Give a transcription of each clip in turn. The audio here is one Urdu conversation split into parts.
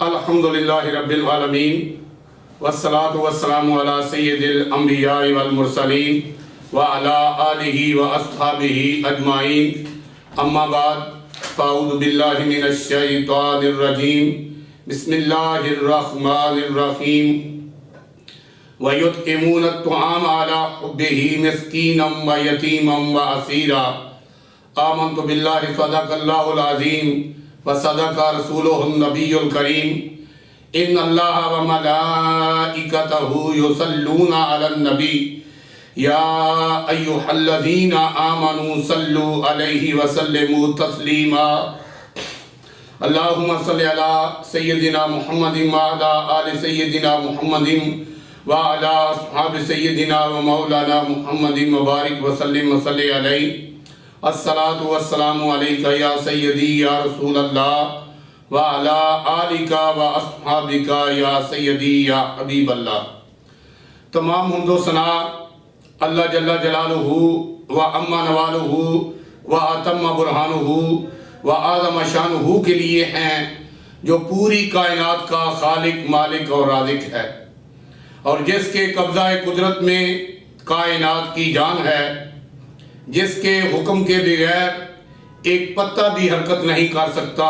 الحمدللہ رب العالمین والصلاة والسلام علی سید الانبیاء والمرسلین وعلی آلہ واصحابہ اجمعین، اما بعد فاعوذ باللہ من الشیطان الرجیم، بسم اللہ الرحمن الرحیم۔ وَيُطْعِمُونَ الطَّعَامَ عَلَىٰ حُبِّهِ مِسْكِينًا وَيَتِيمًا وَأَسِيرًا۔ آمنت باللہ صدق اللہ العظیم وصدق رسولہ النبی الکریم۔ ان اللہ وملائکتہ یصلون علی النبی یا ایہا الذین آمنوا صلوا علیہ وسلموا تسلیما۔ اللہم صلی علی سیدنا محمد وعلی آل سیدنا محمد وعلی اصحاب سیدنا و مولانا محمد مبارک وسلم وصلی علیہ۔ الصلاة والسلام علیکہ یا سیدی یا رسول اللہ وعلی آلکہ و اصحابکہ یا سیدی یا حبیب اللہ۔ تمام حمد و ثنا اللہ جل جلالہ و عم نوالہ و اتم برہانہ و اعظم شانہ کے لیے ہیں، جو پوری کائنات کا خالق، مالک اور رازق ہے، اور جس کے قبضہ قدرت میں کائنات کی جان ہے، جس کے حکم کے بغیر ایک پتہ بھی حرکت نہیں کر سکتا،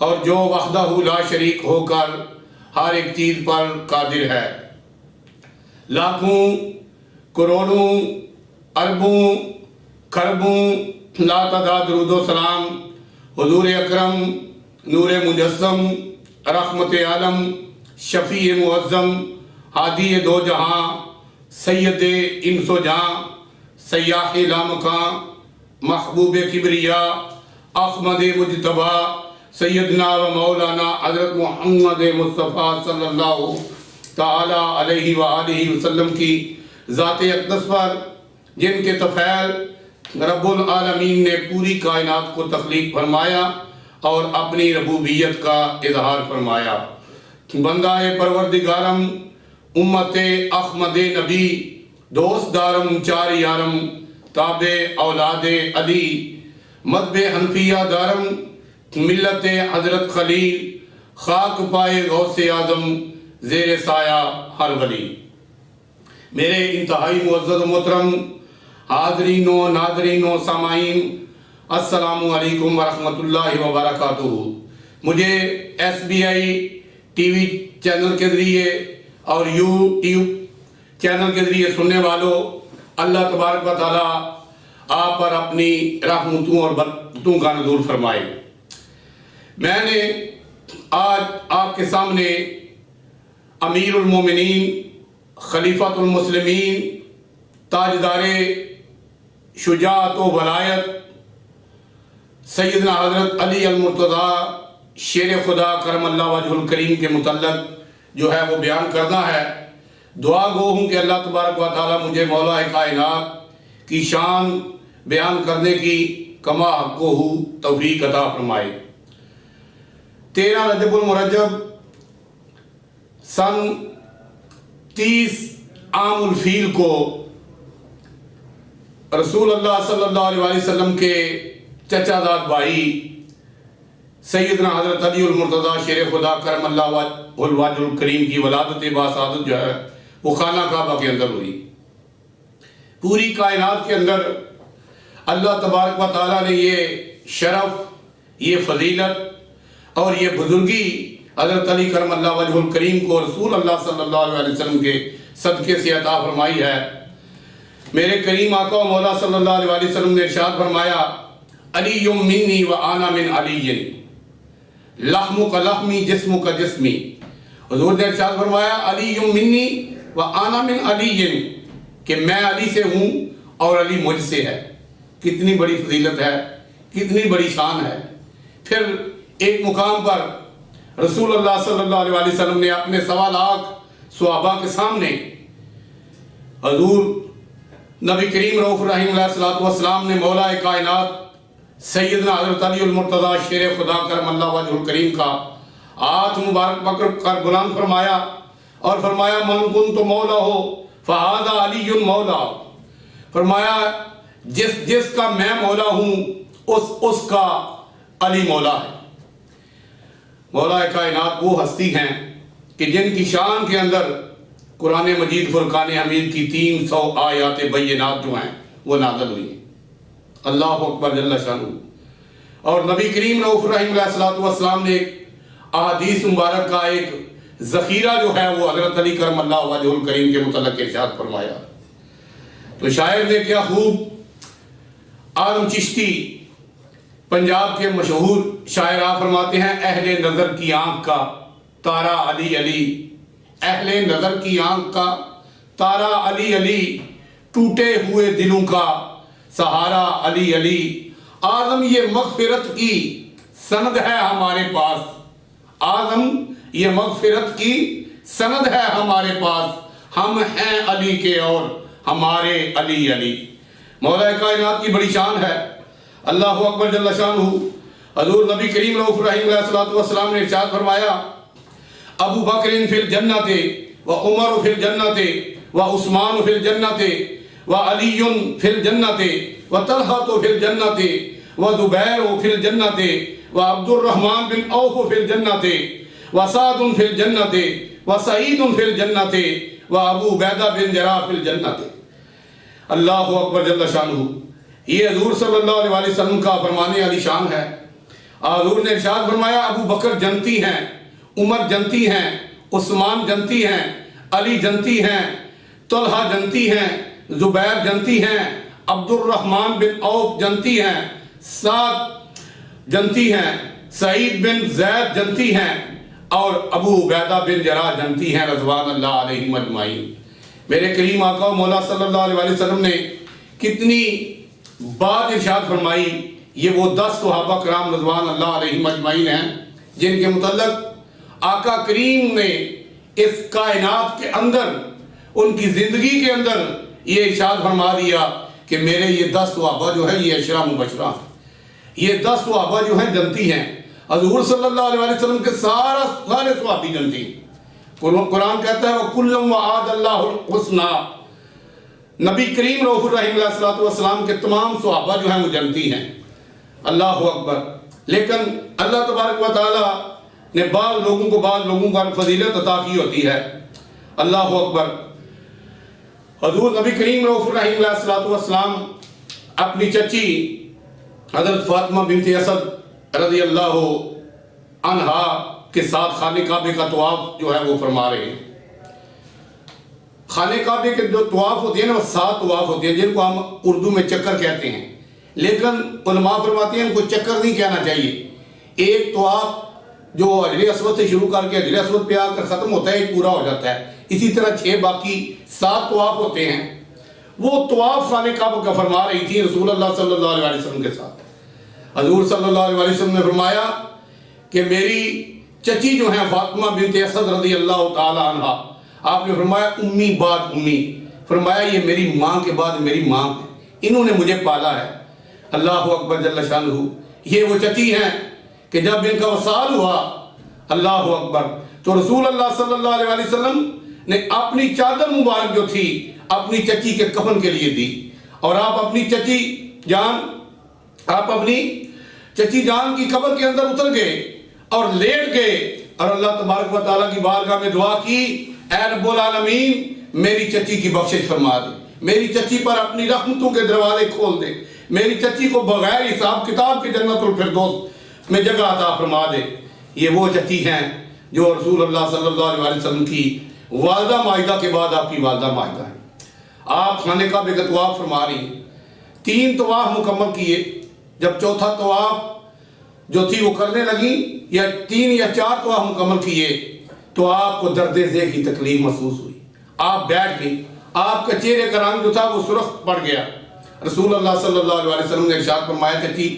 اور جو وحدہ لا شریک ہو کر ہر ایک چیز پر قادر ہے۔ لاکھوں، کروڑوں، اربوں، کھربوں لا تعداد درود و سلام حضور اکرم، نور مجسم، رحمت عالم، شفیع معظم، ہادی دو جہاں، سید انس و جاں، سیاح لامکاں، محبوب کبریا، احمد مجتبی، سیدنا و مولانا حضرت محمد مصطفیٰ صلی اللہ تعالی علیہ وآلہ وسلم کی ذات اقدس پر، جن کے طفیل رب العالمین نے پوری کائنات کو تخلیق فرمایا اور اپنی ربوبیت کا اظہار فرمایا۔ بندہ پروردگارم، امت احمد نبی، دوست دارم چار یارم، تابع اولاد علی، مذہب حنفیہ دارم، ملت حضرت خلیل، خاک پائے غوث اعظم، زیر سایہ ہر ولی۔ میرے انتہائی معزز و محترم حاضرین و ناظرین و سامعین، السلام علیکم ورحمۃ اللہ وبرکاتہ۔ مجھے S B I T V channel کے ذریعے اور یوٹیوب چینل کے ذریعے سننے والوں، اللہ تبارک و تعالیٰ آپ پر اپنی رحمتوں اور برکتوں کا نزول فرمائے۔ میں نے آج آپ کے سامنے امیر المومنین، خلیفۃ المسلمین، تاجدار شجاعت و ولایت، سیدنا حضرت علی المرتضیٰ شیر خدا کرم اللہ وجہ الکریم کے متعلق جو ہے وہ بیان کرنا ہے۔ دعا گو ہوں کہ اللہ تبارک و تعالیٰ مجھے مولا کائنات کی شان بیان کرنے کی کما حقہ توفیق عطا فرمائے۔ 13 رجب المرجب سن 30 عام الفیل کو رسول اللہ صلی اللہ علیہ وسلم کے چچا زاد بھائی سیدنا حضرت علی المرتضیٰ شیر خدا کرم اللہ وجہ الکریم کی ولادت باسعادت جو ہے وہ خانہ کعبہ کے اندر ہوئی۔ پوری کائنات کے اندر اللہ تبارک و تعالیٰ نے یہ شرف، یہ فضیلت اور یہ بزرگی حضرت علی کرم اللہ وجہ الکریم کو رسول اللہ صلی اللہ علیہ وسلم کے صدقے سے عطا فرمائی ہے۔ میرے کریم آقا و مولا صلی اللہ علیہ وسلم نے ارشاد فرمایا، علی منی و آنا من علی، لحمک لحمی جسمک جسمی۔ حضور نے ارشاد فرمایا، علی منی و آنا من علی، کہ میں علی سے ہوں اور علی مجھ سے ہے۔ کتنی بڑی فضیلت ہے، کتنی بڑی شان ہے۔ پھر ایک مقام پر رسول اللہ صلی اللہ علیہ وسلم نے اپنے 1.25 لاکھ صحابہ کے سامنے حضور نبی کریم رؤوف رحیم علیہ السلام نے مولا کائنات سیدنا حضرت علی المرتضیٰ شیر خدا کرم اللہ وجہ الکریم کا ہاتھ مبارک پکڑ کر بلند فرمایا اور فرمایا، من کنت مولا ہو فہذا علی مولا۔ فرمایا جس کا میں مولا ہوں اس کا علی مولا ہے۔ مولا کائنات وہ ہستی ہیں کہ جن کی شان کے اندر قرآن مجید فرقان حمید کی 300 آیات بینات جو ہیں وہ نازل ہوئی ہیں۔ اللہ اکبر جل شانہ۔ اور نبی کریم رؤوف الرحیم علیہ الصلوۃ والسلام نے ایک احادیث مبارک کا ایک ذخیرہ جو ہے وہ حضرت علی کرم اللہ وجہ الکریم کے متعلق ارشاد فرمایا۔ تو شاعر نے کیا خوب، اعظم چشتی پنجاب کے مشہور شاعر آپ فرماتے ہیں، اہل نظر کی آنکھ کا تارا علی علی، اہل نظر کی آنکھ کا تارا علی علی، ٹوٹے ہوئے دلوں کا سہارا علی علی، اعظم یہ مغفرت کی سند ہے ہمارے پاس، اعظم یہ مغفرت کی سند ہے ہمارے پاس، ہم ہیں علی کے اور ہمارے علی علی۔ مولا کائنات کی بڑی شان ہے، اللہ اکبر جل شانہ۔ حضور نبی کریم رؤوف الرحیم علیہ الصلوۃ والسلام نے ارشاد فرمایا، ابو بکر فی الجنت و عمر فی الجنت و عثمان فی الجنت و علی فی الجنت و طلحہ فی الجنت و زبیر فی الجنت و عبد الرحمن بن عوف فی الجنت و سعد فی الجنت و سعید فی الجنت و ابو عبیدہ بن جراح فی الجنت۔ اللہ اکبر جل شانہ۔ یہ حضور صلی اللہ علیہ وسلم کا فرمان علی شان ہے۔ حضور نے ارشاد فرمایا، ابو بکر جنتی ہیں، عمر جنتی ہیں، عثمان جنتی ہیں، علی جنتی ہیں، طلحہ جنتی ہیں، زبیر جنتی ہیں، عبد الرحمن بن عوف جنتی ہیں، سعد جنتی ہیں، سعید بن زید جنتی ہیں، اور ابو عبیدہ بن جراح جنتی ہیں، رضوان اللہ علیہم اجمعین۔ میرے کریم آقا مولا صلی اللہ علیہ وسلم نے کتنی بات ارشاد فرمائی۔ یہ وہ 10 صحابہ کرام رضوان اللہ علیہم اجمعین ہیں جن کے متعلق آقا کریم نے اس کائنات کے اندر، ان کی زندگی کے اندر یہ ارشاد فرما دیا کہ میرے یہ 10 صحابہ جو ہیں یہ عشرہ مبشرہ ہیں، یہ 10 صحابہ جو ہیں جنتی ہیں۔ حضور صلی اللہ علیہ وسلم کے سارے صحابی جنتی ہیں۔ قرآن کہتا ہے وَكُلًّا وَعَدَ اللَّهُ الْحُسْنَى، نبی کریم رؤوف الرحیم علیہ الصلوۃ والسلام کے تمام صحابہ جو ہیں وہ جنتی ہیں۔ اللہ اکبر۔ لیکن اللہ تبارک و تعالی نے بعض لوگوں کو فضیلت عطا کی ہوتی ہے۔ اللہ اکبر۔ حضور نبی کریم رؤوف الرحیم علیہ الصلوۃ والسلام اپنی چچی حضرت فاطمہ بنت اسد رضی اللہ عنہا کے ساتھ خانہ کعبے کا طواف جو ہے وہ فرما رہے ہیں۔ خانہ کعبے کے جو طواف ہوتے ہیں نا وہ 7 طواف ہوتے ہیں جن کو ہم اردو میں چکر کہتے ہیں، لیکن علماء فرماتے ہیں ان کو چکر نہیں کہنا چاہیے۔ ایک طواف جو حجر اسود سے شروع کر کے حجر اسود پہ آ کر ختم ہوتا ہے ایک پورا ہو جاتا ہے، اسی طرح 6 باقی 7 طواف ہوتے ہیں۔ وہ طواف خانہ کعبہ کا فرما رہی تھی رسول اللہ صلی اللہ علیہ وسلم کے ساتھ۔ حضور صلی اللہ علیہ وسلم نے فرمایا کہ میری چچی جو ہیں فاطمہ بنت اسد رضی اللہ تعالی عنہ، آپ نے فرمایا امی بعد امی، فرمایا یہ میری ماں کے بعد میری ماں ہے، انہوں نے مجھے پالا ہے۔ اللہ اکبر جل شانہ۔ یہ وہ چچی ہیں کہ جب ان کا وصال ہوا، اللہ اکبر، تو رسول اللہ صلی اللہ علیہ وسلم نے اپنی چادر مبارک جو تھی اپنی چچی کے کفن کے لیے دی، اور آپ اپنی چچی جان کی قبر کے اندر اتر گئے اور لیٹ گئے، اور اللہ تبارک و تعالیٰ کی بارگاہ میں دعا کی، اے رب العالمین میری چچی کی بخشش فرما دے، میری چچی پر اپنی رحمتوں کے دروازے کھول دے، میری چچی کو بغیر حساب کتاب کی جنت الفردوس میں جگہ عطا فرما دے۔ یہ وہ چچی ہیں جو رسول اللہ صلی اللہ علیہ وسلم کی والدہ ماجدہ کے بعد آپ کی والدہ ماجدہ ہیں۔ آپ خانہ کعبے کا طواف فرما رہی ہیں، 3 طواف مکمل کیے، جب چوتھا طواف جو تھی وہ کرنے لگی، یا 3 یا 4 طواف مکمل کیے، تو آپ کو درد ذیل کی تکلیف محسوس ہوئی، آپ بیٹھ گئی، آپ کا چہرے کا رنگ جو تھا وہ سرخ پڑ گیا۔ رسول اللہ صلی اللہ علیہ وسلم نے ارشاد فرمایا چچی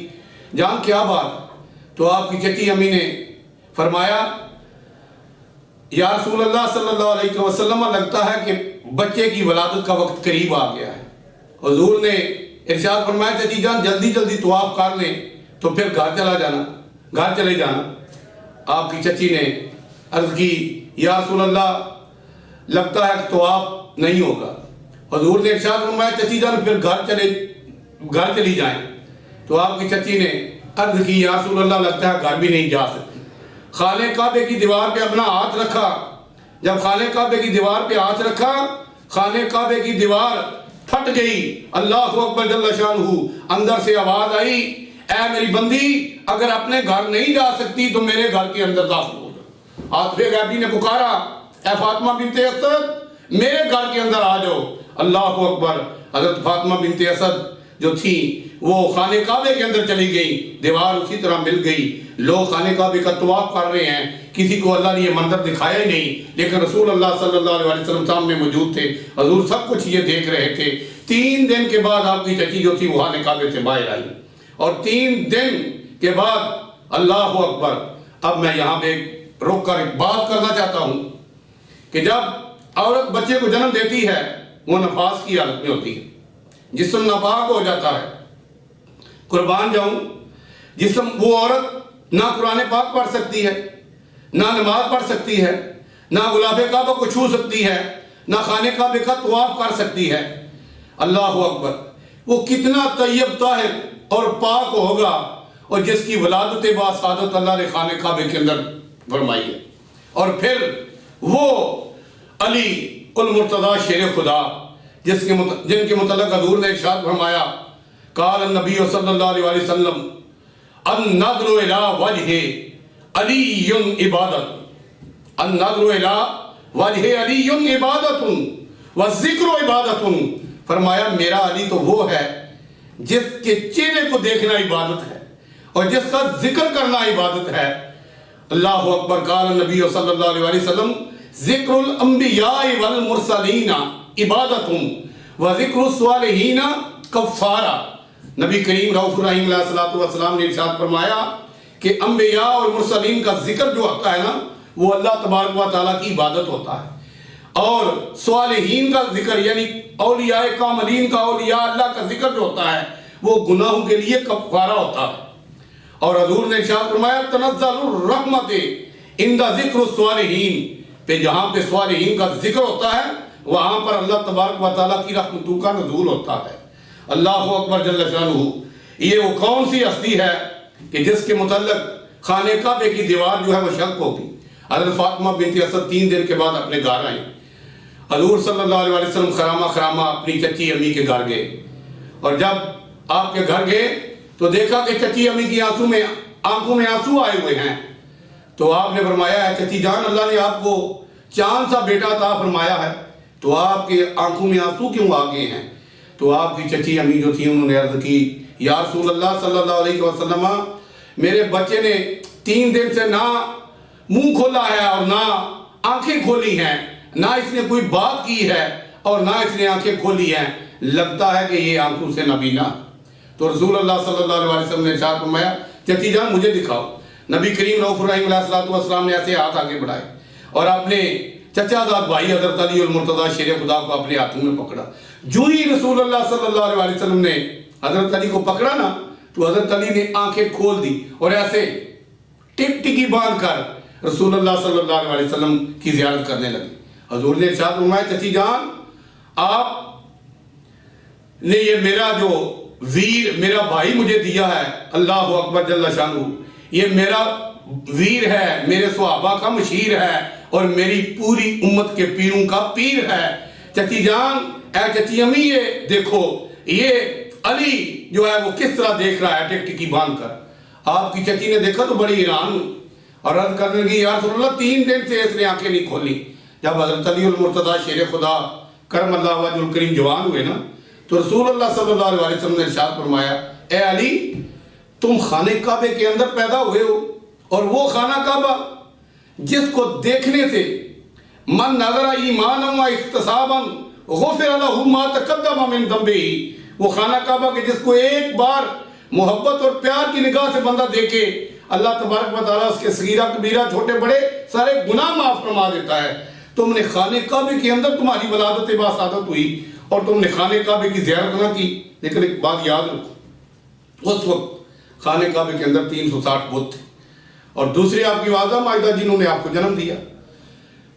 جان کیا بات؟ تو آپ کی چچی امی نے فرمایا یا رسول اللہ صلی اللہ علیہ وسلم لگتا ہے کہ بچے کی ولادت کا وقت قریب آ گیا ہے۔ حضور نے ارشاد فرمایا چچی جان جلدی جلدی طواف کر لیں تو پھر گھر چلے جانا۔ آپ کی چچی نے عرض کی یا رسول اللہ لگتا ہے کہ طواف نہیں ہوگا۔ حضور نے ارشاد فرمایا چچی جان پھر گھر چلی جائیں۔ تو آپ کی چچی نے عرض کی یا رسول اللہ لگتا ہے گھر بھی نہیں جا سکتی، خانہ کعبے کی دیوار پہ اپنا ہاتھ رکھا، جب خانہ کعبے کی دیوار پہ ہاتھ رکھا، خانہ کعبے کی دیوار پھٹ گئی، اللہ اکبر جل شانہ، اندر سے آواز آئی، اے میری بندی اگر اپنے گھر نہیں جا سکتی تو میرے گھر کے اندر داخل ہو جاؤ۔ آتف غیبی نے پکارا، اے فاطمہ بنت اسد میرے گھر کے اندر آ جاؤ۔ اللہ اکبر، حضرت فاطمہ بنت اسد جو تھی وہ خانہ کعبے کے اندر چلی گئی، دیوار اسی طرح مل گئی، لوگ خانہ کعبے کا طواف کر رہے ہیں، کسی کو اللہ نے یہ منظر دکھایا ہی نہیں، لیکن رسول اللہ صلی اللہ علیہ وسلم سامنے موجود تھے، حضور سب کچھ یہ دیکھ رہے تھے۔ 3 دن کے بعد آپ کی چچی جو تھی وہ خانہ کعبے سے باہر آئی، اور 3 دن کے بعد اللہ اکبر، اب میں یہاں پہ روک کر ایک بات کرنا چاہتا ہوں کہ جب عورت بچے کو جنم دیتی ہے وہ نفاس کی حالت میں ہوتی ہے، جسم ناپاک ہو جاتا ہے، قربان جاؤں، جسم وہ عورت نہ قرآن پاک پڑھ سکتی ہے، نہ نماز پڑھ سکتی ہے، نہ غلاف کعبہ کو چھو سکتی ہے، نہ خانہ کعبے کا طواف کر سکتی ہے۔ اللہ اکبر، وہ کتنا طیب طاہر اور پاک ہوگا، اور جس کی ولادت باسعادت اللہ نے خانہ کعبے کے اندر فرمائی ہے۔ اور پھر وہ علی المرتضیٰ شیر خدا جن کے متعلق حضور نے ارشاد فرمایا، قال النبی صلی اللہ علیہ وسلم النظر الی وجہ علی عبادت، النظر الی وجہ علی عبادت والذکر عبادت، فرمایا میرا علی تو وہ ہے جس کے چہرے کو دیکھنا عبادت ہے اور جس کا ذکر کرنا عبادت ہے۔ اللہ اکبر، قال النبی صلی اللہ علیہ وسلم ذکر الانبیاء والمرسلین عبادت وذکر الصالحین کفارہ۔ نبی کریم رؤوف الرحیم علیہ السلام نے ارشاد فرمایا کہ انبیاء اور مرسلین کا ذکر جو ہوتا ہے نا وہ اللہ تبارک و تعالیٰ کی عبادت ہوتا ہے، اور صالحین کا ذکر یعنی اولیاء کاملین کا، اولیاء اللہ کا ذکر جو ہوتا ہے وہ گناہوں کے لیے کفارہ ہوتا ہے۔ اور حضور نے ارشاد فرمایا تنزل الرحمت عند ذکر الصالحین، پہ جہاں پہ صالحین کا ذکر ہوتا ہے وہاں پر اللہ تبارک و تعالیٰ کی رحمتوں کا نزول ہوتا ہے۔ اللہ اکبر جل شانہ، یہ وہ کون سی ہستی ہے کہ جس کے متعلق خانہ کعبے کی دیوار جو ہے وہ شک ہوگی۔ حضرت فاطمہ بنت اسد 3 دن کے بعد اپنے گھر آئیں، حضور صلی اللہ علیہ وسلم خرامہ اپنی چچی امی کے گھر گئے، اور جب آپ کے گھر گئے تو دیکھا کہ چچی امی کی آنکھوں میں آنسو آئے ہوئے ہیں، تو آپ نے فرمایا ہے چچی جان اللہ نے آپ کو چاند سا بیٹا عطا فرمایا ہے تو آپ کے آنکھوں میں آنسو کیوں آ گئے ہیں؟ تو آپ کی چچی امی جو تھی انہوں نے عرض کی، یا رسول اللہ صلی اللہ علیہ وسلم میرے بچے نے 3 دن سے نہ منہ کھولا ہے اور نہ آنکھیں کھولی ہیں، نہ اس نے کوئی بات کی ہے اور نہ اس نے آنکھیں کھولی ہیں، لگتا ہے کہ یہ آنکھوں سے نبینا۔ تو رسول اللہ صلی اللہ علیہ وسلم نے ارشاد فرمایا چچی جان مجھے دکھاؤ۔ نبی کریم رؤوف الرحیم علیہ السلام نے ایسے ہاتھ آگے بڑھائے اور اپنے چچا زاد بھائی حضرت علی المرتضیٰ شیر خدا کو اپنے ہاتھوں میں پکڑا۔ جو ہی رسول اللہ صلی اللہ علیہ وسلم نے حضرت علی کو پکڑا نا تو حضرت علی نے آنکھیں کھول دی اور ایسے ٹک ٹکی باندھ کر رسول اللہ صلی اللہ علیہ وسلم کی زیارت کرنے لگے۔ حضور نے ارشاد فرمایا چچی جان آپ نے یہ میرا جو ویر میرا بھائی مجھے دیا ہے، اللہ اکبر جل شانہ، یہ میرا ویر ہے، میرے صحابہ کا مشیر ہے اور میری پوری امت کے پیروں کا پیر ہے۔ چچی جان، اے چچی امی یہ دیکھو یہ علی جو ہے وہ کس طرح دیکھ رہا ہے ٹک ٹکی باندھ کر۔ آپ کی چچی نے دیکھا تو بڑی حیران ہوئی اور عرض کرنے لگی یا رسول اللہ 3 دن سے اس نے آنکھیں نہیں کھولی۔ جب حضرت علی المرتضیٰ شیر خدا کرم اللہ وجہ الکریم جوان ہوئے نا تو رسول اللہ صلی اللہ علیہ وسلم نے ارشاد فرمایا اے علی تم خانہ کعبے کے اندر پیدا ہوئے ہو، اور وہ خانہ کعبہ جس کو دیکھنے سے من نظر ایمانا و احتسابا غفر لہ ما تقدم من ذنبہ، وہ خانہ کعبہ کے جس کو ایک بار محبت اور پیار کی نگاہ سے بندہ دیکھے اللہ تبارک و تعالیٰ اس کے صغیرہ کبیرہ چھوٹے بڑے سارے گناہ معاف فرما دیتا ہے۔ تم نے خانہ کعبے کے اندر تمہاری ولادت باسعادت ہوئی اور تم نے خانہ کعبے کی زیارت نہ کی، لیکن ایک بات یاد رکھو اس وقت خانہ کعبے کے اندر 360 بت تھے اور دوسرے آپ کی والدہ مائدہ جنہوں نے آپ کو جنم دیا۔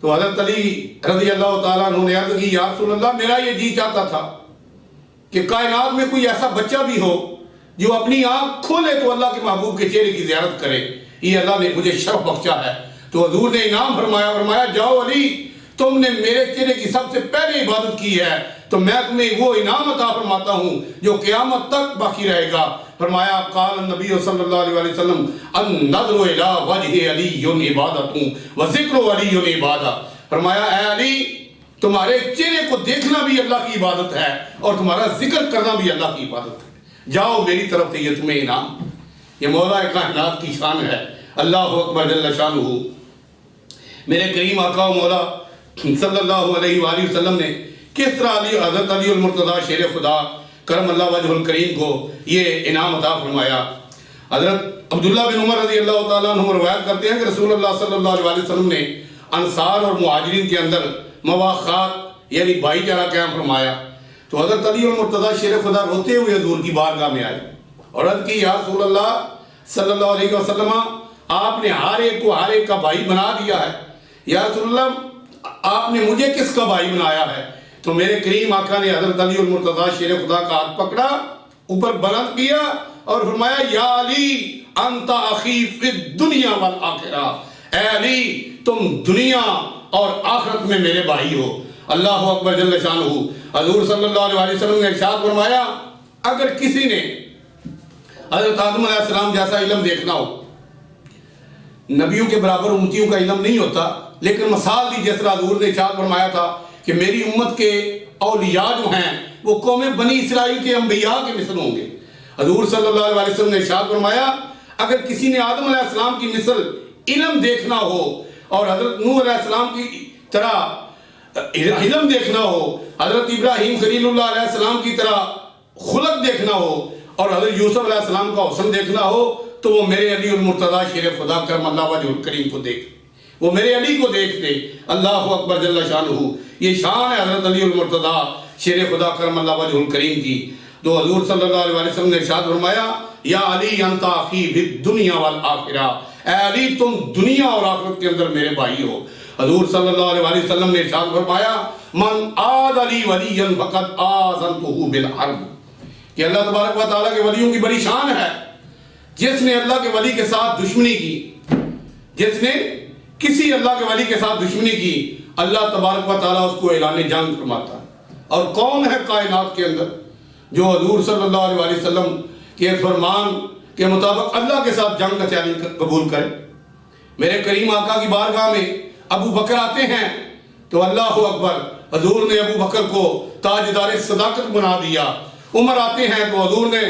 تو حضرت علی رضی اللہ تعالیٰ عنہ نے عرض کی یا رسول اللہ میرا یہ جی چاہتا تھا کہ کائنات میں کوئی ایسا بچہ بھی ہو جو اپنی آنکھ کھولے تو اللہ کے محبوب کے چہرے کی زیارت کرے، یہ اللہ نے مجھے شرف بخشا ہے۔ تو حضور نے انعام فرمایا جاؤ علی، تم نے میرے چہرے کی سب سے پہلے عبادت کی ہے تو میں تمہیں وہ انعام عطا فرماتا ہوں جو قیامت تک باقی رہے گا۔ فرمایا قال النبی صلی اللہ علیہ وسلم النظر الی وجہ علی عبادت وذکر علی عبادت۔ فرمایا اے علی، تمہارے چہرے کو دیکھنا بھی اللہ کی عبادت ہے اور تمہارا ذکر کرنا بھی اللہ کی عبادت ہے، جاؤ میری طرف سے یہ تمہیں انعام۔ یہ مولا کائنات کی شان ہے، اللہ اکبر جل شانہ۔ میرے کریم آقا و مولا صلی اللہ علیہ وآلہ وسلم نے کس طرح حضرت علی المرتضیٰ شیر خدا کرم اللہ وجہ الکریم کو یہ انعام عطا فرمایا۔ حضرت عبداللہ بن عمر رضی اللہ تعالیٰ عنہ روایت کرتے ہیں کہ رسول اللہ صلی اللہ علیہ وسلم نے انصار اور مہاجرین کے اندر مواخات یعنی بھائی چارہ قائم فرمایا۔ تو حضرت علی المرتضیٰ شیر خدا روتے ہوئے حضور کی بارگاہ میں آئے اور عرض کی یا رسول اللہ صلی اللہ علیہ وسلم، آپ نے ہر ایک کو ہر ایک کا بھائی بنا دیا ہے، یا رسول اللہ آپ نے مجھے کس کا بھائی بنایا ہے؟ تو میرے کریم آقا نے حضرت علی المرتضیٰ شیر خدا کا ہاتھ پکڑا، اوپر بلند کیا اور فرمایا یا علی انت اخی فی الدنیا والآخرہ، اے علی تم دنیا اور آخرت میں میرے بھائی ہو۔ اللہ اکبر جل شانہ۔ حضور صلی اللہ علیہ وسلم نے ارشاد فرمایا اگر کسی نے حضرت آدم علیہ السلام جیسا علم دیکھنا ہو، نبیوں کے برابر امتیوں کا علم نہیں ہوتا، لیکن مثال دی جس طرح حضور نے ارشاد فرمایا تھا کہ میری امت کے اولیاء جو ہیں وہ قوم بنی اسرائیل کے انبیاء کے مثل ہوں گے۔ حضور صلی اللہ علیہ وسلم نے ارشاد فرمایا اگر کسی نے آدم علیہ السلام کی مثل علم دیکھنا ہو اور حضرت نوح علیہ السلام کی طرح علم دیکھنا ہو، حضرت ابراہیم خلیل اللہ علیہ السلام کی طرح خلق دیکھنا ہو اور حضرت یوسف علیہ السلام کا حسن دیکھنا ہو تو وہ میرے علی المرتضیٰ شیر خدا کرم اللہ وجہ الکریم کو دیکھ، وہ میرے علی کو دیکھتے۔ اللہ اکبر جل شانہ۔ یہ شان ہے حضرت علی المرتضیٰ شیر خدا کرم اللہ وجہ الکریم کی۔ تو حضور صلی اللہ علیہ وسلم نے ارشاد فرمایا یا علی انت اخی فی الدنیا والآخرہ، اے علی تم دنیا اور آخرت کے اندر میرے بھائی ہو۔ حضور صلی اللہ علیہ وسلم نے ارشاد فرمایا من عاد علی ولیا فقد آذنتہ بالحرب، کہ اللہ تبارک و تعالیٰ کے ولیوں کی بڑی شان ہے، جس نے اللہ کے ولی کے ساتھ دشمنی کی، جس نے کسی اللہ کے ولی کے ساتھ دشمنی کی، اللہ تبارک و تعالیٰ اس کو اعلان جنگ فرماتا ہے۔ اور کون ہے کائنات کے اندر جو حضور صلی اللہ علیہ وسلم کے فرمان کے مطابق اللہ کے ساتھ جنگ کا چیلنج قبول کرے؟ میرے کریم آقا کی بارگاہ میں ابو بکر آتے ہیں تو اللہ اکبر، حضور نے ابو بکر کو تاجدار صداقت بنا دیا۔ عمر آتے ہیں تو حضور نے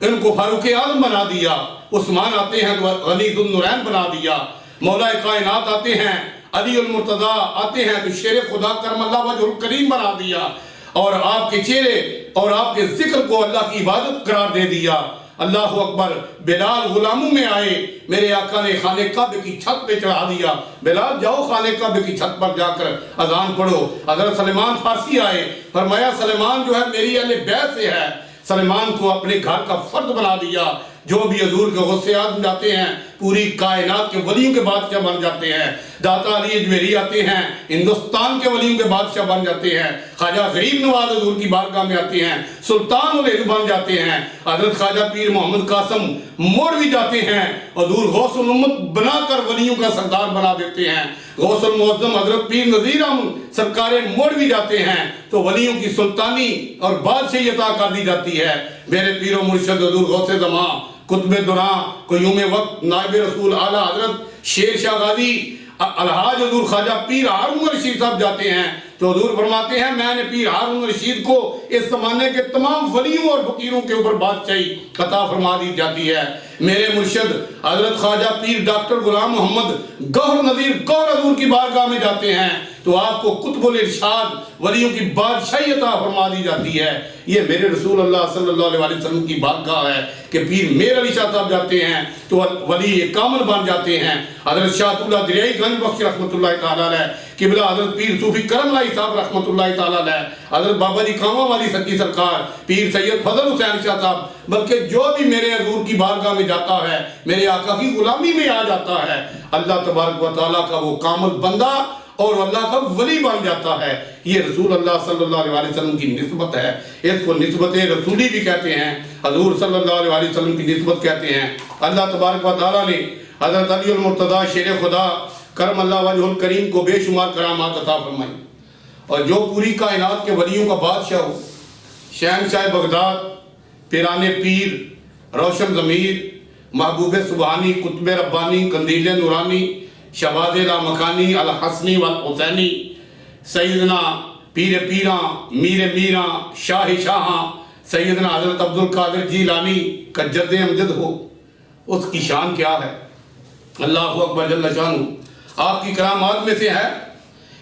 ان کو فاروق اعظم بنا دیا۔ عثمان آتے ہیں تو غنی ذو النورین بنا دیا۔ مولا کائنات آتے ہیں، علی المرتضیٰ آتے ہیں تو شیر خدا کرم اللہ وجہ الکریم بنا دیا اور آپ کے چہرے اور آپ کے ذکر کو اللہ کی عبادت قرار دے دیا۔ اللہ اکبر۔ بلال غلاموں میں آئے، میرے آقا نے خانہ کعبہ کی چھت پہ چڑھا دیا، بلال جاؤ خانہ کعبہ کی چھت پر جا کر اذان پڑھو۔ حضرت سلیمان فارسی آئے، فرمایا سلیمان جو ہے میری اہل بیت سے ہے۔ سلیمان کو اپنے گھر کا فرد بنا دیا۔ جو بھی حضور کے غصے آدم جاتے ہیں پوری کائنات کے ولیوں کے بادشاہ بن جاتے ہیں۔ داتا علی اجمیری آتے ہیں، ہندوستان کے ولیوں کے بادشاہ بن جاتے ہیں۔ خواجہ غریب نواز حضور کی بارگاہ میں آتے ہیں، سلطان الہند بن جاتے ہیں۔ حضرت خواجہ پیر محمد قاسم موڑ بھی جاتے ہیں، حضور غوث الامت بنا کر ولیوں کا سردار بنا دیتے ہیں۔ غوث المعظم حضرت پیر نذیر احمد سرکار موڑ بھی جاتے ہیں تو ولیوں کی سلطانی اور بادشاہی عطا کر دی جاتی ہے۔ میرے پیر و مرشد حضور غوث زمان، قطب دراں، قیوم وقت، نائب رسول اعلیٰ حضرت شیر شاہ غازی الحاج حضور خواجہ پیر ہارون رشید صاحب جاتے ہیں تو حضور فرماتے ہیں میں نے پیر ہارون رشید کو اس زمانے کے تمام ولیوں اور فقیروں کے اوپر بادشاہی عطا فرما دی جاتی ہے۔ میرے مرشد حضرت خواجہ پیر ڈاکٹر غلام محمد گوہر نذیر گوہر حضور کی بارگاہ میں جاتے ہیں تو آپ کو قطب الارشاد ولیوں کی بادشاہی عطا فرما دی جاتی ہے۔ یہ میرے رسول اللہ صلی اللہ علیہ وسلم کی بارگاہ ہے کہ پیر میر علی شاہ صاحب جاتے ہیں تو ولی کامل بن جاتے ہیں۔ حضرت شاہ اللہ دریائی گنج بخش رحمۃ اللہ تعالیٰ علیہ، قبلہ حضرت پیر صوفی کرم لائی صاحب رحمۃ اللہ تعالیٰ علیہ، حضرت بابا جی کامہ والی سچی سرکار، پیر سید فضل حسین شاہ صاحب، بلکہ جو بھی میرے حضور کی بارگاہ میں جاتا ہے میرے آقا کی غلامی میں آ جاتا ہے، اللہ تبارک و تعالیٰ کا وہ کامل بندہ اور اللہ کا ولی بن جاتا ہے۔ یہ رسول اللہ صلی اللہ علیہ وسلم کی نسبت ہے، اس کو نسبت رسولی بھی کہتے ہیں، حضور صلی اللہ علیہ وسلم کی نسبت کہتے ہیں۔ اللہ تبارک و تعالیٰ نے حضرت علی المرتضیٰ شیر خدا کرم اللہ وجہ الکریم کو بے شمار کرامات عطا فرمائی، اور جو پوری کائنات کے ولیوں کا بادشاہ ہو، شہنشاہ بغداد، پیران پیر، روشن ضمیر، محبوب سبحانی، قطب ربانی، قندیل نورانی، شہباز لامکانی، الحسنی والحسینی، سیدنا پیر پیراں، میر میراں، شاہ شاہاں، سیدنا حضرت عبد القادر جیلانی کا جد امجد ہو، اس کی شان کیا ہے؟ اللہ اکبر جل شانہ۔ آپ کی کرامات میں سے ہے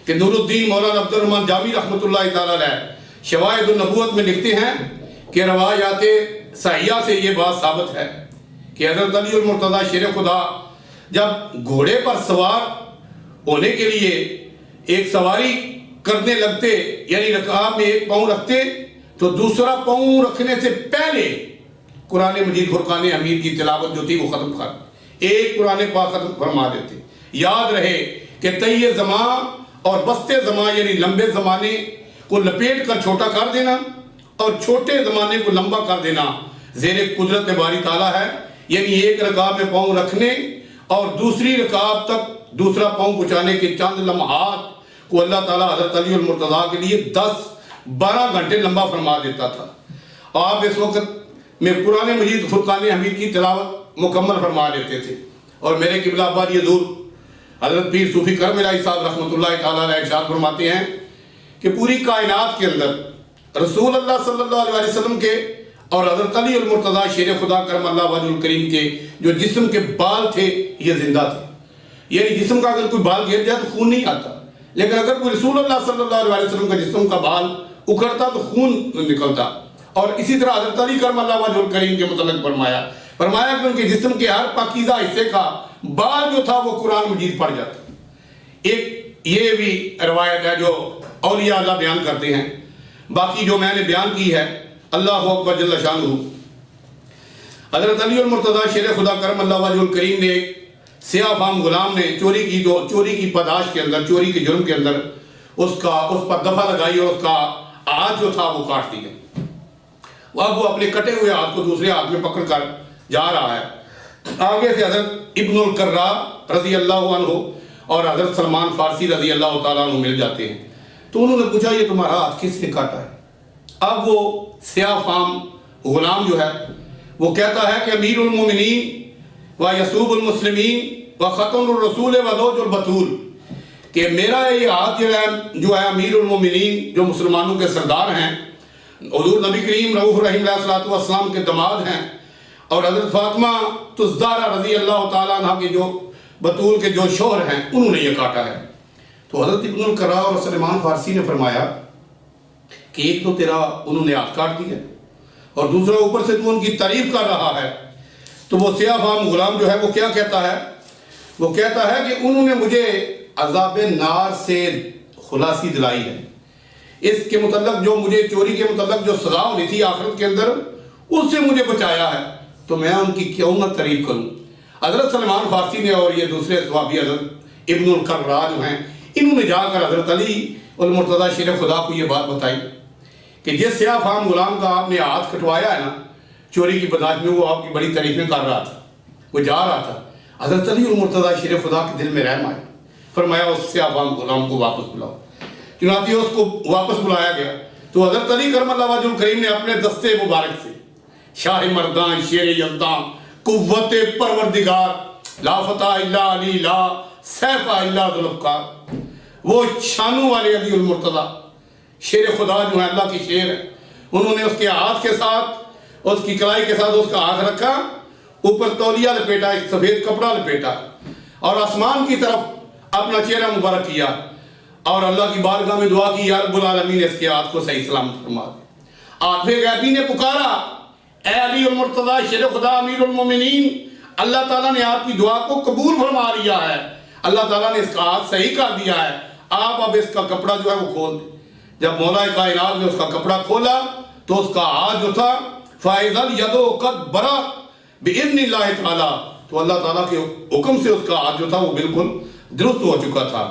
کہ نور الدین مولانا عبد الرحمن جامی رحمۃ اللہ تعالیٰ علیہ شواہد النبوت میں لکھتے ہیں کہ روایات صحیحہ سے یہ بات ثابت ہے کہ حضرت علی المرتضیٰ شیر خدا جب گھوڑے پر سوار ہونے کے لیے ایک سواری کرنے لگتے، یعنی رکعت میں ایک پاؤں رکھتے تو دوسرا پاؤں رکھنے سے پہلے قرآن مجید فرقان حمید کی تلاوت جو تھی وہ ختم کر ایک قرآن پاک ختم فرما دیتے۔ یاد رہے کہ طی زمان اور بستے زمان یعنی لمبے زمانے کو لپیٹ کر چھوٹا کر دینا اور چھوٹے زمانے کو لمبا کر دینا زیر قدرت باری تعالیٰ ہے، یعنی ایک رکعت میں پاؤں رکھنے اور دوسری رکعت تک دوسرا پاؤں پہنچانے کے چند لمحات کو اللہ تعالیٰ حضرت علی المرتضیٰ کے لیے 10-12 گھنٹے لمبا فرما دیتا تھا۔ آپ اس وقت میں قرآن مجید فرقان حمید کی تلاوت مکمل فرما لیتے تھے، اور میرے قبلہ آباد یہ دور حضرت پیر صوفی کرم الہی صاحب رحمۃ اللہ تعالیٰ علیہ ارشاد فرماتے ہیں کہ پوری کائنات کے اندر رسول اللہ صلی اللہ علیہ وسلم کے اور حضرت علی المرتضیٰ شیر خدا کرم اللہ وجہ الکریم کے جو جسم کے بال تھے یہ زندہ تھے، یعنی جسم کا اگر کوئی بال گر جائے تو خون نہیں آتا، لیکن اگر کوئی رسول اللہ صلی اللہ علیہ وسلم کا جسم کا بال اکھڑتا تو خون نکلتا۔ اور اسی طرح حضرت علی کرم اللہ وجہ الکریم کے متعلق فرمایا کہ ان کے جسم کے ہر پاکیزہ حصے کا بال جو تھا وہ قرآن مجید پڑھ جاتا۔ ایک یہ بھی روایت ہے جو اولیاء اللہ بیان کرتے ہیں، باقی جو میں نے بیان کی ہے اللہ اکبر جل شانہ۔ حضرت علی المرتضیٰ شیر خدا کرم اللہ وجہ الکریم نے ایک سیاہ فام غلام نے چوری کی پاداش کے اندر، چوری کے جرم کے اندر اس پر دفع لگائی اور اس کا ہاتھ جو تھا وہ کاٹ دیا۔ اب وہ اپنے کٹے ہوئے ہاتھ کو دوسرے ہاتھ میں پکڑ کر جا رہا ہے، آگے سے حضرت ابن القرا رضی اللہ عنہ اور حضرت سلمان فارسی رضی اللہ تعالیٰ عنہ مل جاتے ہیں، تو انہوں نے پوچھا یہ تمہارا ہاتھ کس نے کاٹا ہے؟ اب وہ سیاہ فام غلام جو ہے وہ کہتا ہے کہ امیر المومنین و یسوب المسلمین و ختم الرسول و زوج البتول، کہ میرا یہ ہاتھ جو ہے امیر المومنین جو مسلمانوں کے سردار ہیں، حضور نبی کریم رؤوف رحیم علیہ الصلوۃ والسلام کے داماد ہیں، اور حضرت فاطمہ تزدارہ رضی اللہ تعالیٰ عنہ کے جو بطول کے جو شوہر ہیں انہوں نے یہ کاٹا ہے۔ تو حضرت ابن القرا اور سلمان فارسی نے فرمایا کہ ایک تو تیرا انہوں نے ہاتھ کاٹ دیا اور دوسرا اوپر سے تو ان کی تعریف کر رہا ہے۔ تو وہ سیاہ فام غلام جو ہے وہ کیا کہتا ہے؟ وہ کہتا ہے کہ انہوں نے مجھے عذاب نار سے خلاصی دلائی ہے، اس کے متعلق جو مجھے چوری کے متعلق جو سزا ہونی تھی آخرت کے اندر اس سے مجھے بچایا ہے، تو میں ان کی کیوں نہ تعریف کروں۔ حضرت سلمان فارسی نے اور یہ دوسرے صحابی حضرت ابن القرا جو ہیں انہوں نے جا کر حضرت علی المرتضیٰ شیر خدا کو یہ بات بتائی کہ جس سیاہ فام غلام کا آپ نے ہاتھ کٹوایا ہے نا چوری کی بداش میں، وہ آپ کی بڑی تعریفیں کر رہا تھا، وہ جا رہا تھا۔ حضرت علی المرتضیٰ شیر خدا کے دل میں رحم آیا، فرمایا اس سیاہ فام غلام کو واپس بلاؤ۔ چنانچہ اس کو واپس بلایا گیا تو حضرت علی کرم اللہ وجہ الکریم نے اپنے دستے مبارک سے شاہ مردان شیر یزدان قوت پروردگار لا فتح الا علی لا سیف الا ذوالفقار، وہ شانوں والے علی المرتضیٰ شیر خدا جو ہے اللہ کی شیر ہے، انہوں نے اس کے ہاتھ کے ساتھ اس کی کلائی کے ساتھ اس کا ہاتھ رکھا، اوپر تولیہ لپیٹا، ایک سفید کپڑا لپیٹا اور آسمان کی طرف اپنا چہرہ مبارک کیا اور اللہ کی بارگاہ میں دعا کی یا رب العالمین اس کے ہاتھ کو صحیح سلامت فرما دے۔ آتف غیبی نے پکارا اے علی المرتضیٰ شیر خدا امیر المومنین، اللہ تعالیٰ نے آپ کی دعا کو قبول فرما لیا ہے، اللہ تعالیٰ نے اس کا ہاتھ صحیح کر دیا ہے، آپ اب اس کا کپڑا جو ہے وہ کھول دیں۔ جب مولا کائنات نے اس کا کپڑا کھولا تو اس کا ہاتھ جو تھا فَإِذَا الْيَدُ قَدْ بَرَتْ بِإِذْنِ اللَّهِ تعالیٰ، تو اللہ تعالیٰ کے حکم سے اس کا ہاتھ جو تھا وہ بالکل درست ہو چکا تھا۔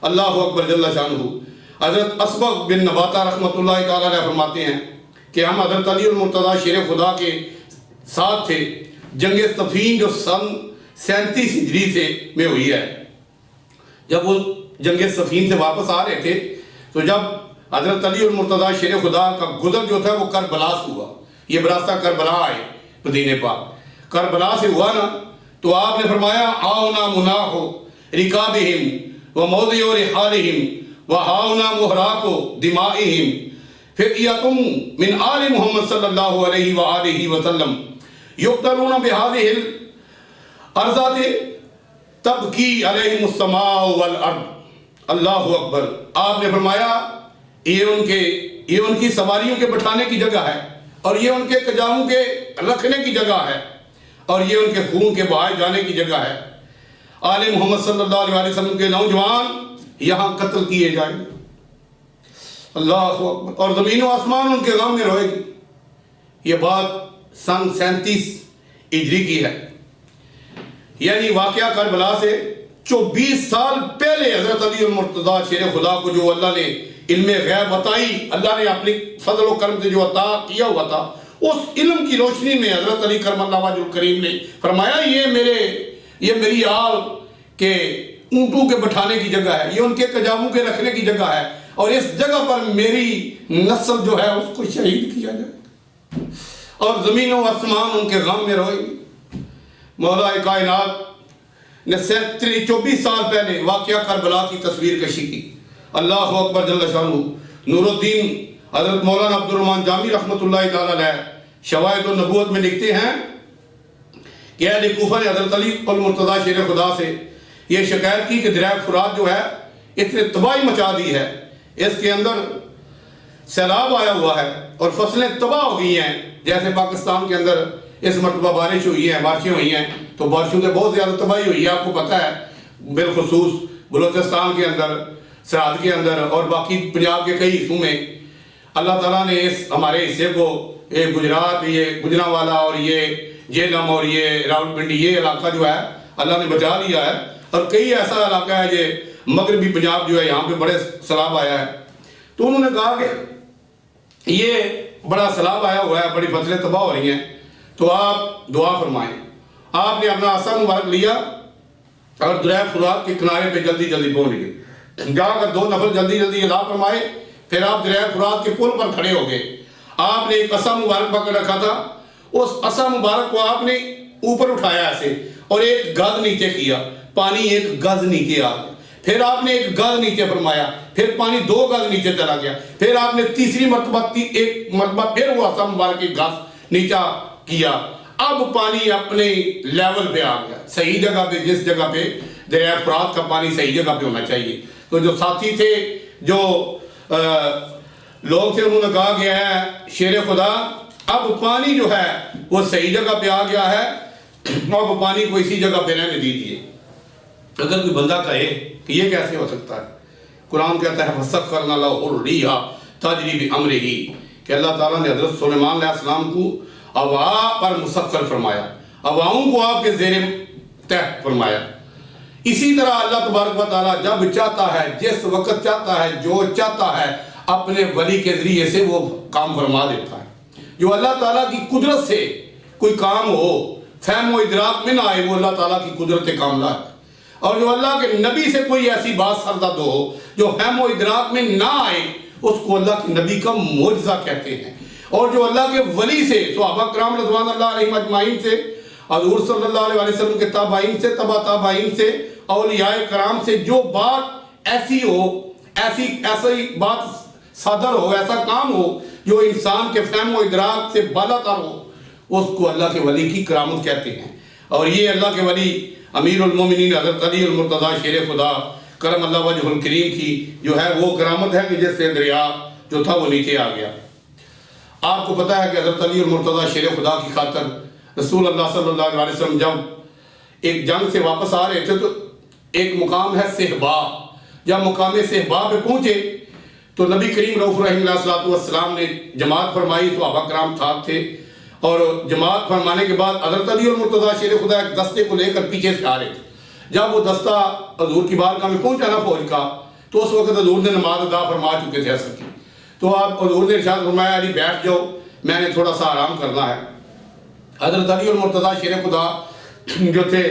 اللہ اکبر جل شانہ۔ حضرت اسبغ بن نباتہ رحمۃ اللہ تعالیٰ علیہ فرماتے ہیں کہ ہم حضرت علی المرتضیٰ شیر خدا کے ساتھ تھے، جنگ صفین جو سن 37 ہجری سے میں ہوئی ہے۔ جب وہ جنگ صفین سے واپس آ رہے تھے تو جب حضرت علی المرتضیٰ شیر خدا کا گزر جو تھا وہ کربلا سے ہوا، یہ براستہ کربلا آئے مدینے پاک، کربلا سے ہوا نا، تو آپ نے فرمایا آؤنا مناح رکابہم و موضع رحالہم و ہاؤنا محراق دمائہم فقیتم من آل محمد صلی اللہ علیہ وآلہ وسلم یقتلون بہذہ الارضات تبکی علیہم السماء والارض۔ اللہ اکبر۔ آپ نے فرمایا یہ ان کی سواریوں کے بٹھانے کی جگہ ہے، اور یہ ان کے قجاموں کے رکھنے کی جگہ ہے، اور یہ ان کے خون کے بہائے جانے کی جگہ ہے۔ آل محمد صلی اللہ علیہ وسلم کے نوجوان یہاں قتل کیے جائیں گے۔ اللہ اکبر۔ اور زمین و آسمان ان کے غم میں روئے گی۔ یہ بات سن 37 ہجری کی ہے، یعنی واقعہ کربلا سے 24 سال پہلے حضرت علی المرتضیٰ شیر خدا کو جو اللہ نے علم غیب بتائی، اللہ نے اپنی فضل و کرم سے جو عطا کیا ہوا تھا، اس علم کی روشنی میں حضرت علی کرم اللہ وجہ الکریم نے فرمایا یہ میری آل کے اونٹوں کے بٹھانے کی جگہ ہے، یہ ان کے قجاموں کے رکھنے کی جگہ ہے، اور اس جگہ پر میری نسل جو ہے اس کو شہید کیا جائے، اور زمین و آسمان ان کے غم میں روئے گی۔ مولا کائنات نے 24 سال پہلے واقعہ کربلا کی تصویر کشی کی۔ اللہ اکبر جل شانہ۔ نور الدین حضرت مولانا عبد الرحمن جامی رحمۃ اللہ تعالی علیہ شواہد النبوت میں لکھتے ہیں کہ اہل کوفہ نے حضرت علی المرتضیٰ شیر خدا سے یہ شکایت کی کہ دریائے فرات جو ہے اس نے تباہی مچا دی ہے، اس کے اندر سیلاب آیا ہوا ہے اور فصلیں تباہ ہو گئی ہیں۔ جیسے پاکستان کے اندر اس مرتبہ بارش ہوئی ہے، بارشیں ہوئی ہیں، تو بارشوں سے بہت زیادہ تباہی ہوئی ہے، آپ کو پتہ ہے، بالخصوص بلوچستان کے اندر، سرحد کے اندر، اور باقی پنجاب کے کئی حصوں میں اللہ تعالیٰ نے اس ہمارے حصے کو، یہ گجرات، یہ گجرانوالا اور یہ جہلم اور یہ راولپنڈی، یہ علاقہ جو ہے اللہ نے بچا لیا ہے، اور کئی ایسا علاقہ ہے یہ مغربی پنجاب جو ہے یہاں پہ بڑے سیلاب آیا ہے۔ تو انہوں نے کہا کہ یہ بڑا سیلاب آیا ہوا ہے، بڑی فصلیں تباہ ہو رہی ہیں، تو آپ دعا فرمائیں۔ آپ نے اپنا عصا مبارک لیا اور دریائے فرات کے کنارے پہ جلدی جلدی پہنچ گئے، جا کر 2 نفر جلدی جلدی ادا فرمائے، پھر آپ دریائے فرات کے پل پر کھڑے ہو گئے۔ آپ نے ایک عصا مبارک پکڑ رکھا تھا، اس عصا مبارک کو آپ نے اوپر اٹھایا ایسے اور ایک گز نیچے کیا، پانی 1 گز نیچے آ گیا، پھر آپ نے 1 گز نیچے فرمایا، پھر پانی 2 گز نیچے چلا گیا، پھر آپ نے تیسری مرتبہ 1 مرتبہ پھر وہ عصا مبارک کی گز نیچا کیا، اب پانی اپنے لیول پہ آ گیا، صحیح جگہ پہ، جس جگہ پہ دریائے فرات کا پانی صحیح جگہ پہ ہونا چاہیے۔ تو جو ساتھی تھے، جو لوگ تھے، انہوں نے کہا گیا ہے شیر خدا اب پانی جو ہے وہ صحیح جگہ پہ آ گیا ہے، اب پانی کو اسی جگہ پہ رہنے دیجیے۔ اگر کوئی بندہ کہے کہ یہ کیسے ہو سکتا ہے، قرآن کہتا ہے فَسَخَّرْنَا لَهُ الرِّيحَ تَجْرِي بِأَمْرِهِ کہ اللہ تعالیٰ نے حضرت سلیمان علیہ السلام کو ہوا پر مسخر فرمایا، ہواؤں کو آپ کے زیر تحت فرمایا۔ اسی طرح اللہ تبارک و تعالیٰ جب چاہتا ہے، جس وقت چاہتا ہے، جو چاہتا ہے، اپنے ولی کے ذریعے سے وہ کام فرما دیتا ہے۔ جو اللہ تعالیٰ کی قدرت سے کوئی کام ہو، فہم و ادراک میں نہ آئے، وہ اللہ تعالیٰ کی قدرت کاملہ ہے، اور جو اللہ کے نبی سے کوئی ایسی بات سرزد ہو جو فہم و ادراک میں نہ آئے، اس کو اللہ کے نبی کا معجزہ کہتے ہیں۔ اور جو اللہ کے ولی سے، صحابہ کرام رضوان اللہ علیہم اجمعین سے، حضور صلی اللہ علیہ وسلم کے تابعین سے، تبع تابعین سے، اولیاء کرام سے جو بات ایسی ہو، ایسی بات صادر ہو، ایسا کام ہو جو انسان کے فہم و ادراک سے بالاتر ہو، اس کو اللہ کے ولی کی کرامت کہتے ہیں۔ اور یہ اللہ کے ولی امیر المومنین حضرت علی المرتضیٰ شیر خدا کرم اللہ وجہ الکریم کی جو ہے وہ کرامت ہے کہ جس سے دریا جو تھا وہ نیچے آ گیا۔ آپ کو پتہ ہے کہ حضرت علی المرتضیٰ شیر خدا کی خاطر رسول اللہ صلی اللہ علیہ وسلم جب ایک جنگ سے واپس آ رہے تھے تو ایک مقام ہے صحبا، جب مقام صحبا پہ پہنچے تو نبی کریم رؤوف رحیم علیہ السلام نے جماعت فرمائی، صحابہ کرام ساتھ تھے، اور جماعت فرمانے کے بعد حضرت علی المرتضیٰ شیر خدا ایک دستے کو لے کر پیچھے سے آ رہے تھے۔ جب وہ دستہ حضور کی بارگاہ میں پہنچا نا فوج کا، تو اس وقت حضور نے نماز ادا فرما چکے تھے عصر کی، تو آپ حضور نے ارشاد فرمایا علی بیٹھ جاؤ، میں نے تھوڑا سا آرام کرنا ہے۔ حضرت علی المرتضیٰ شیر خدا جو تھے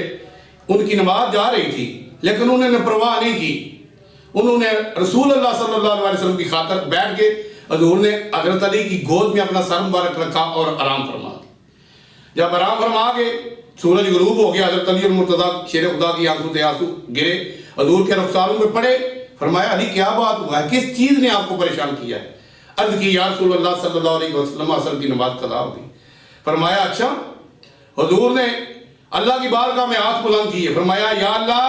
ان کی نماز جا رہی تھی لیکن انہوں نے پرواہ نہیں کی. انہوں نے رسول اللہ صلی اللہ علیہ وسلم کی خاطر بیٹھ کے حضور نے حضرت علی کی گود میں اپنا سر مبارک رکھا اور آرام فرما دیا. جب آرام فرما کے سورج غروب ہو گیا، حضرت علی المرتضیٰ شیر خدا کی آنکھوں سے آنسو گرے، حضور کے رخساروں میں پڑے. فرمایا علی کیا بات ہوا ہے، کس چیز نے آپ کو پریشان کیا ہے؟ عرض کی یا رسول اللہ صلی اللہ علیہ وسلم عصر کی نماز قضا ہو گئی. فرمایا اچھا. حضور نے اللہ کی بارگاہ میں ہاتھ بلند کیے، فرمایا یا اللہ،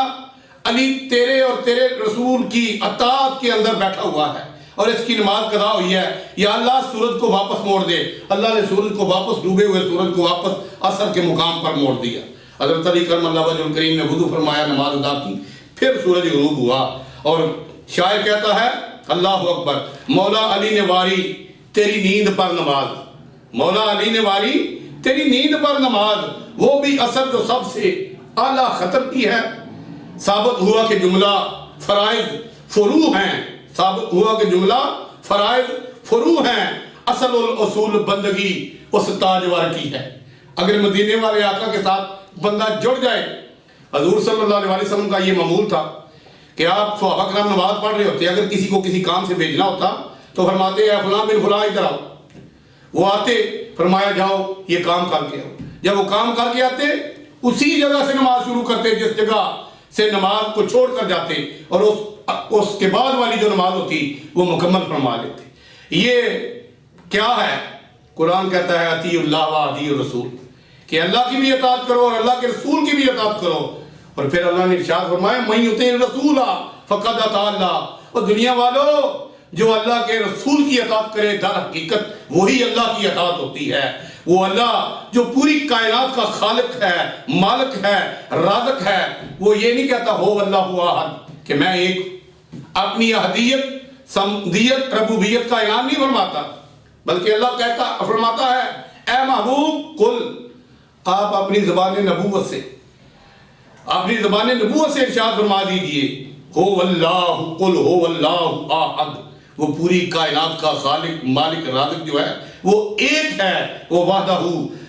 علی تیرے اور تیرے رسول کی اطاعت کے اندر بیٹھا ہوا ہے اور اس کی نماز قضا ہوئی ہے. یا اللہ سورج کو واپس موڑ دے. اللہ نے سورج کو واپس، ڈوبے ہوئے سورج کو واپس عصر کے مقام پر موڑ دیا. حضرت علی کرم اللہ وجہ الکریم نے وضو فرمایا، نماز ادا کی، پھر سورج غروب ہوا. اور شاعر کہتا ہے اللہ اکبر، مولا علی نے واری تیری نیند پر نماز، مولا علی نے واری تیری نیند پر نماز، وہ بھی عصر جو سب سے اعلیٰ خطر کی ہے. ثابت ہوا کہ جملہ فرائض فروع ہیں، ثابت ہوا کہ جملہ فرائض فروع ہیں. اصل الاصول بندگی اس تاجور کی ہے. اگر مدینے والے آقا کے ساتھ بندہ جڑ جائے، حضور صلی اللہ علیہ وسلم کا یہ معمول تھا کہ آپ صحابہ کرام نماز پڑھ رہے ہوتے، اگر کسی کو کسی کام سے بھیجنا ہوتا تو فرماتے اے فلاں بن فلاں ادھر آؤ. وہ آتے، فرمایا جاؤ یہ کام کر کے آؤ. جب وہ کام کر کے آتے اسی جگہ سے نماز شروع کرتے جس جگہ سے نماز کو چھوڑ کر جاتے، اور اس کے بعد والی جو نماز ہوتی وہ مکمل فرما لیتے. یہ کیا ہے؟ قرآن کہتا ہے اطیعوا اللہ و اطیعوا الرسول، کہ اللہ کی بھی اطاعت کرو اور اللہ کے رسول کی بھی اطاعت کرو. اور پھر اللہ نے ارشاد فرمایا من یطیع الرسول فقد اطاع اللہ. اور دنیا والو، جو اللہ کے رسول کی اطاعت کرے در حقیقت وہی اللہ کی اطاعت ہوتی ہے. وہ اللہ جو پوری کائنات کا خالق ہے، مالک ہے، رازق ہے، وہ یہ نہیں کہتا ہو اللہ احد کہ میں ایک، اپنی احدیت، صمدیت، ربوبیت کا اعلان نہیں فرماتا، بلکہ اللہ فرماتا ہے اے محبوب قل، آپ اپنی زبان نبوت سے، اپنی زبان نبوت سے ارشاد فرما دیجئے ہو اللہ، قل ہو اللہ احد. وہ پوری کائنات کا خالق، مالک، رازق جو ہے وہ ایک ہے، وہ وحدہ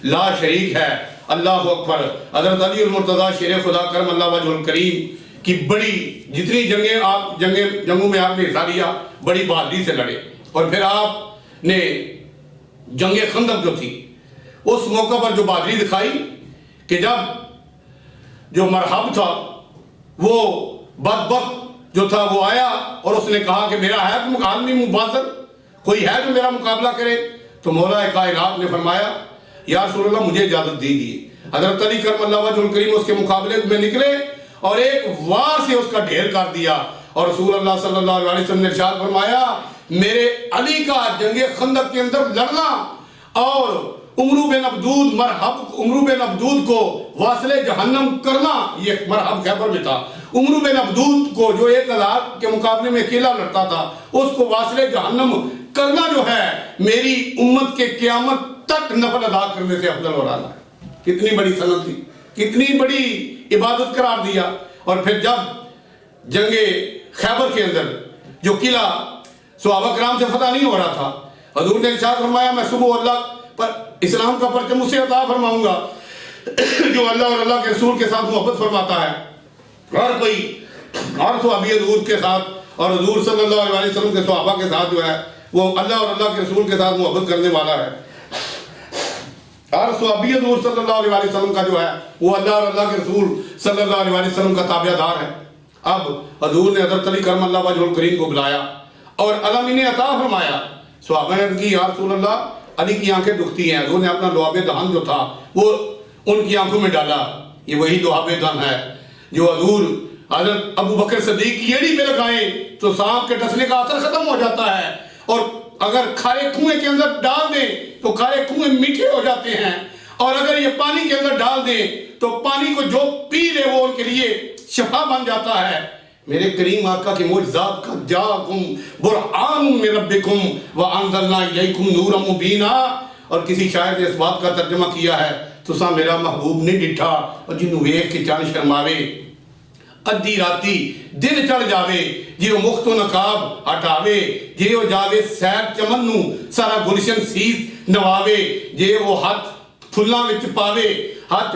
لا شریک ہے. اللہ اکبر. حضرت علی المرتضیٰ شیر خدا کرم اللہ وجہ الکریم کی بڑی جتنی جنگوں میں آپ نے حصہ لیا بڑی بہادری سے لڑے. اور پھر آپ نے جنگ خندق جو تھی اس موقع پر جو بہادری دکھائی کہ جب جو مرحب تھا وہ بدبخت جو تھا وہ آیا اور اس نے کہا کہ میرا ہے عالمی مبازر، کوئی ہے جو میرا مقابلہ کرے؟ تو مولا کائنات نے فرمایا یا رسول اللہ مجھے اجازت دیجیے. حضرت علی کرم اللہ وجہ الکریم اس کے مقابلے میں نکلے اور ایک وار سے اس کا ڈھیر کر دیا. اور رسول اللہ صلی اللہ علیہ وسلم نے ارشاد فرمایا میرے علی کا جنگ خندق کے اندر لڑنا اور عمرو بن عبدود، مرحب عمرو بن عبدود کو واصل جہنم کرنا، یہ مرحب خیبر میں تھا. عمرو بن عبدود کو جو 1000 کے مقابلے میں اکیلا لڑتا تھا اس کو واصل جہنم کرنا جو ہے میری امت کے قیامت تک نفل ادا کرنے سے افضل ہو رہا ہے. کتنی بڑی سند تھی، کتنی بڑی عبادت قرار دیا. اور پھر جب جنگ خیبر کے اندر جو قلعہ صحابہ کرام سے فتح نہیں ہو رہا تھا، حضور نے ارشاد فرمایا میں صبح اللہ پر اسلام کا پرچم اسے عطا فرماؤں گا جو اللہ اور اللہ کے رسول کے ساتھ محبت فرماتا ہے. ہر کوئی ہر صحابی حضور کے ساتھ اور حضور صلی اللہ علیہ وسلم کے صحابہ کے ساتھ جو ہے وہ اللہ اور اللہ کے رسول کے ساتھ محبت کرنے والا ہے. ہر صحابی حضور صلی اللہ علیہ وسلم کا جو ہے وہ اللہ اور اللہ کے رسول صلی اللہ علیہ وسلم کا تابع دار ہے. اب حضور نے حضرت علی کرم اللہ وجہ الکریم کو بلایا اور علم انہیں عطا فرمایا. صحابہ نے کی یا رسول اللہ علی کی آنکھیں دکھتی ہیں. حضور نے اپنا لعاب دہن جو تھا وہ ان کی آنکھوں میں ڈالا. یہ وہی لعاب دہن ہے جو حضور حضرت ابو بکر صدیق کی ایڑی پہ لگائیں تو سانپ کے ڈسنے کا اثر ختم ہو جاتا ہے، اور اگر کھارے کنویں کے اندر ڈال دیں تو کھارے کنویں میٹھے ہو جاتے ہیں، اور اگر یہ پانی کے اندر ڈال دیں تو پانی کو جو پی لے وہ ان کے لیے شفا بن جاتا ہے. میرے کریم آقا کے معجزات کا جاکم برہان من ربکم وانزلنا الیکم نورا مبینا. اور کسی شاعر نے اس بات کا ترجمہ کیا ہے تسا میرا محبوب نہیں ڈٹھا اور جنوں ویکھ کے چن شرماوے ادھی راتی دن چڑھ جاوے جی وہ مخت و نقاب ہٹاوے جی وہ جاوے سیر چمن نو سارا گلشن سیز نواوے جی وہ ہاتھ پھلاں وچ پاوے ہاتھ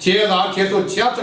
6666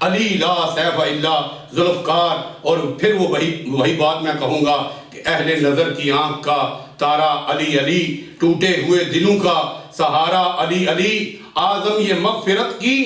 علی لا سیف الا ذوالفقار، اور پھر وہ وہی بات میں کہوں گا کہ اہل نظر کی آنکھ کا تارا علی علی، ٹوٹے ہوئے دلوں کا سہارا علی علی، اعظم یہ مغفرت کی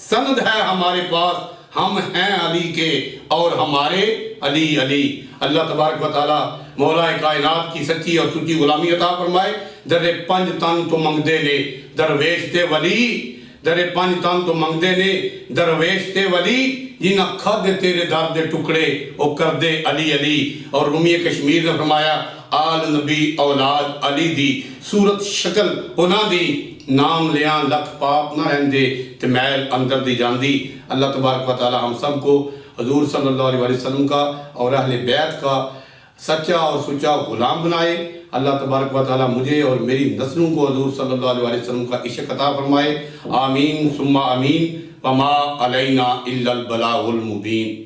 سند ہے ہمارے پاس، ہم ہیں علی کے اور ہمارے علی علی۔ اللہ تبارک و تعالی مولا کائنات کی سچی اور سچی غلامی عطا فرمائے۔ در پنج تن تو منگدے نے درویش تے ولی، در پنج تن تو منگدے نے درویش تے ولی، جنہ کھد تیرے در دے ٹکڑے او کر دے علی علی۔ اور رومی کشمیر نے فرمایا آل نبی اولاد علی دی، صورت شکل انہاں دی، نام لیاں لکھ پاپ نہ رہندے تے میل اندر دی جاندی۔ اللہ تبارک و تعالی ہم سب کو حضور صلی اللہ علیہ وسلم کا اور اہل بیت کا سچا اور سچا غلام بنائے۔ اللہ تبارک و تعالی مجھے اور میری نسلوں کو حضور صلی اللہ علیہ وسلم کا عشق عطا فرمائے۔ آمین ثم آمین، وما علینا الا البلاغ المبین۔